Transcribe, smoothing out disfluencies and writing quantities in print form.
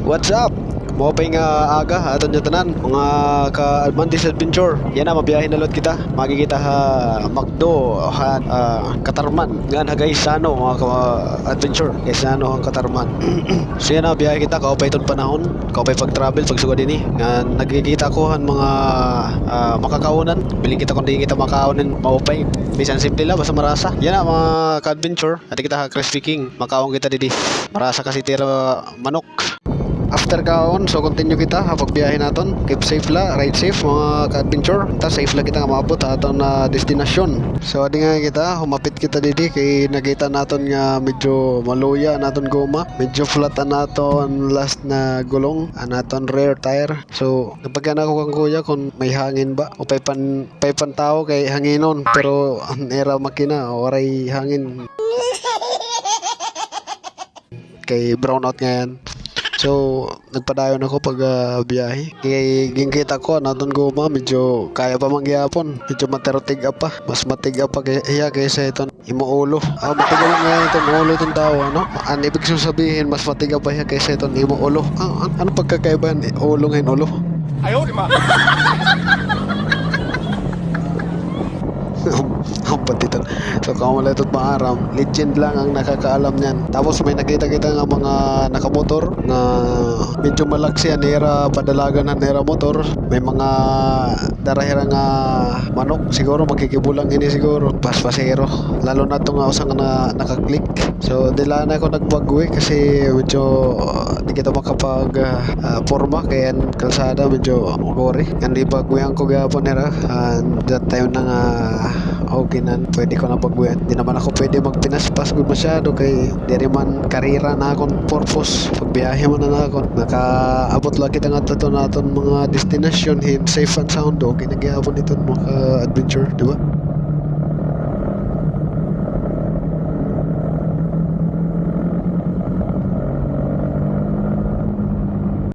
What's up? Mo pa nga aga aton yung tanan mga ka-Almantis Adventure. Yan na mabiyahin na lot kita. Makikita ha Macdo ha Katarman. Yan ha guys ano mga ka-adventure. Guys ano ang Katarman. So yan na biyahe kita kaupay itong panahon. Kaupay pag-travel pagsugod din Yan nagkikita ko han mga makakaunan. Bili kita kung di kita makaunan maupay. Bisan simple lang basta marasa. Yan na mga ka-adventure. At kita ha Crispy King. Makaon kita didi. Marasa kasi tira manok. After kaon, so continue kita habang biyahe naton. Keep safe la, ride safe mga ka-adventure. Ta safe la kita nga maabot aton na destinasyon. So adi nga kita, humapit kita didi kay nakita naton nga medyo maluya naton goma. Medyo flat naton last na gulong, naton rear tire. So napagyan ako kang kuya kung may hangin ba o paypan tao kay hanginon pero ang era makina oray hangin. Kay brownout ngayon. So, nagpadayon ako pag biyahe. Kaya gingkita ko, naton guma, medyo kaya pa mangyapon. Medyo materotig pa. Mas matiga pa kaysa itong imuulo. Matiga lang nga itong ulo itong tao, ano? Ang ibig sabihin, mas matiga pa kaysa itong imuulo. Ano pagkakaibahan? Ulo ngayon, ulo? Ayaw, di ba? Ang patitan. So kung wala ito't maaram, legend lang ang nakakaalam niyan. Tapos may nakita kita nga mga nakamotor na medyo malaksi ang nera padalagan ng nera motor. May mga darahira nga manok siguro magkikibulang ini siguro paspasero. Lalo na itong usang na nakaklik. So dila na ako nagbagwe kasi medyo di kita makapag forma kaya kalsada medyo gore. Hindi bagwean ko gapon nera that time na nga okay na pwede ko na pagbuhat. Di naman ako pwede magpinaspas good masyado kay di man karira na akong purpose. Pagbiyahe mo na ako nakaabot lang kita nga naton mga destination safe and sound okay nagyapon ito mga adventure, di ba?